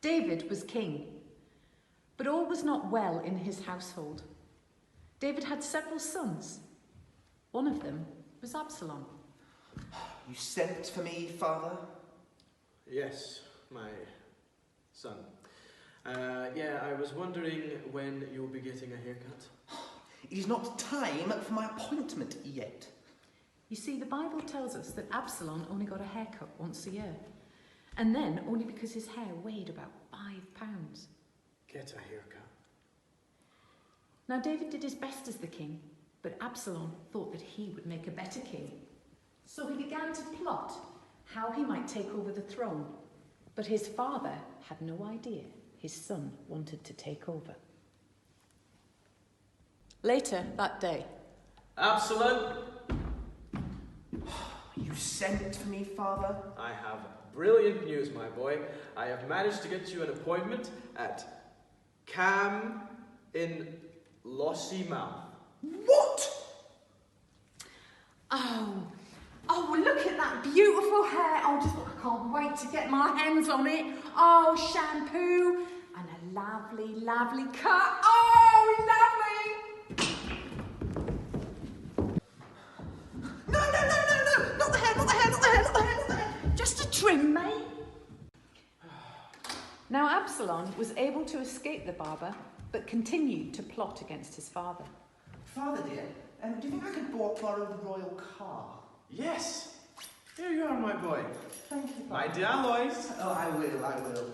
David was king, but all was not well in his household. David had several sons. One of them was Absalom. You sent for me, Father? Yes, my son. I was wondering when you'll be getting a haircut. It is not time for my appointment yet. You see, the Bible tells us that Absalom only got a haircut once a year, and then only because his hair weighed about 5 pounds. Get a haircut. Now David did his best as the king, but Absalom thought that he would make a better king. So he began to plot how he might take over the throne, but his father had no idea his son wanted to take over. Later that day, Absalom! You sent for me, Father? I have brilliant news, my boy. I have managed to get you an appointment at Cam in Lossy Mouth. What? Oh, look at that beautiful hair. I can't wait to get my hands on it. Oh, shampoo and a lovely, lovely cut. Oh, lovely. No, not the hair. Just a trim, mate. Now Absalom was able to escape the barber, but continued to plot against his father. Father dear, do you think I could borrow the royal car? Yes! Here you are, my boy. Thank you, Father. My dear Alois. Oh, I will.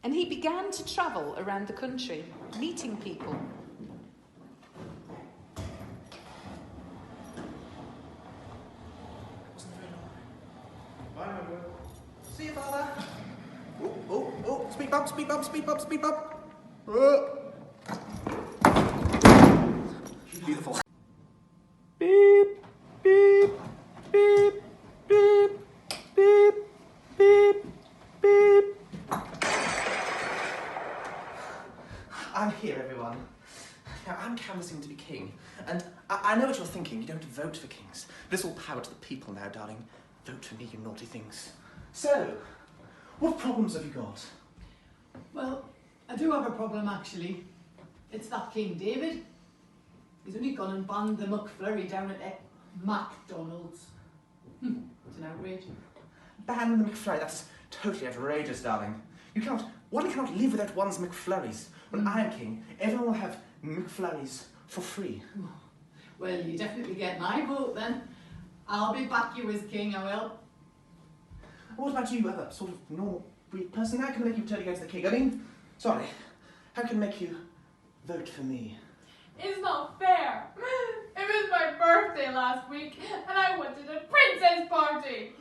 And he began to travel around the country, meeting people. Wasn't very long. Bye, my boy. See you, Father. Oh, speed bump. Beautiful. Beep, beep, beep, beep, beep, beep, beep. I'm here, everyone. Now, I'm canvassing to be king, and I know what you're thinking. You don't vote for kings. But it's all power to the people now, darling. Vote for me, you naughty things. So, what problems have you got? Well, I do have a problem, actually. It's that King David. He's only gone and banned the McFlurry down at McDonald's. It's an outrage. Ban the McFlurry. That's totally outrageous, darling. One cannot live without one's McFlurries. When I am king, everyone will have McFlurries for free. Well, you definitely get my vote then. I'll be back you as king, I will. What about you, other sort of normal breed person? How can I make you turn against the king? I mean, sorry, how can I make you vote for me? It's not fair. It was my birthday last week and I wanted a princess party.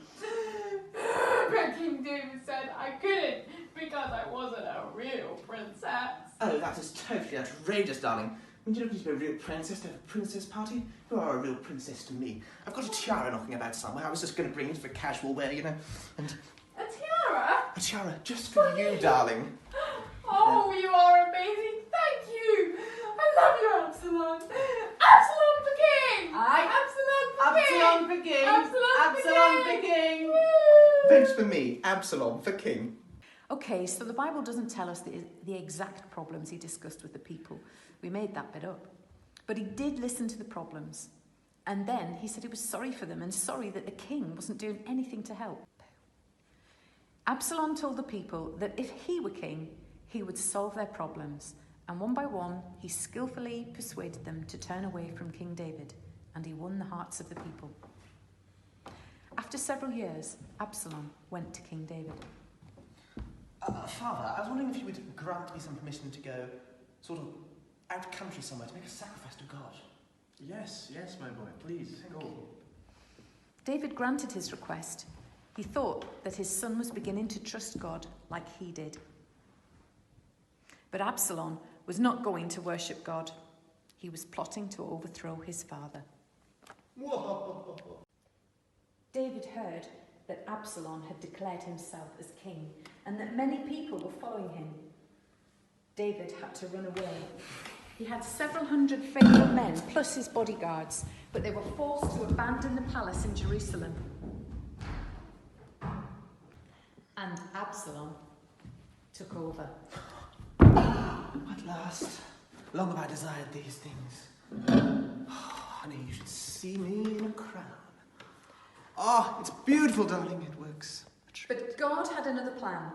But King David said I couldn't because I wasn't a real princess. Oh, that is totally outrageous, darling. I mean, you don't need to be a real princess to have a princess party. You are a real princess to me. I've got a tiara knocking about somewhere. I was just going to bring it for casual wear, you know. And A tiara? a tiara just for you, darling. Oh, you are amazing. Thank you. I love you, Absalom. Absalom the king. Aye. Absalom the king. Absalom the king. Vote for me, Absalom, for king. Okay, so the Bible doesn't tell us the exact problems he discussed with the people. We made that bit up. But he did listen to the problems. And then he said he was sorry for them and sorry that the king wasn't doing anything to help. Absalom told the people that if he were king, he would solve their problems. And one by one, he skillfully persuaded them to turn away from King David, and he won the hearts of the people. After several years, Absalom went to King David. Father, I was wondering if you would grant me some permission to go sort of out country somewhere to make a sacrifice to God. Yes, my boy, please, go. David granted his request. He thought that his son was beginning to trust God like he did. But Absalom was not going to worship God. He was plotting to overthrow his father. Whoa. David heard that Absalom had declared himself as king and that many people were following him. David had to run away. He had several hundred faithful men plus his bodyguards, but they were forced to abandon the palace in Jerusalem. and Absalom took over. At last. Long have I desired these things. Oh, honey, you should see me in a crown. Oh, it's beautiful, darling. It works. But God had another plan.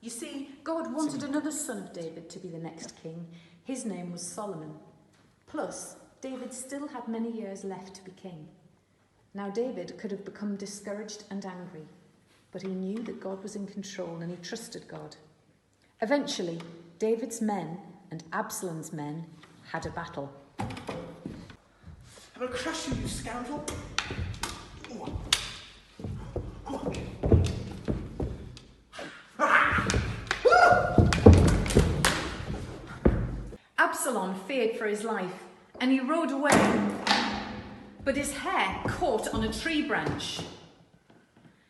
You see, God wanted another son of David to be the next king. His name was Solomon. Plus, David still had many years left to be king. Now David could have become discouraged and angry, but he knew that God was in control and he trusted God. Eventually, David's men and Absalom's men had a battle. I will crush you, you scoundrel. Absalom feared for his life and he rode away, but his hair caught on a tree branch.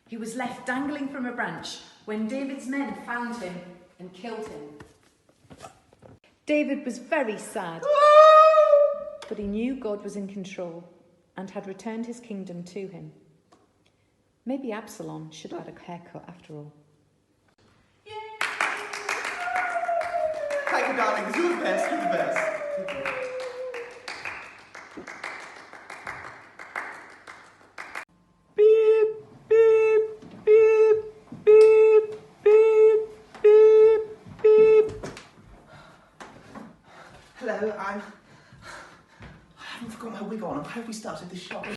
He was left dangling from a branch when David's men found him and killed him. David was very sad, but he knew God was in control and had returned his kingdom to him. Maybe Absalom should have had a haircut after all. Thank you, darlings. You're the best. You're the best. Beep, beep, beep, beep, beep, beep, beep. Hello, I haven't forgot my wig on. I hope we started this shop.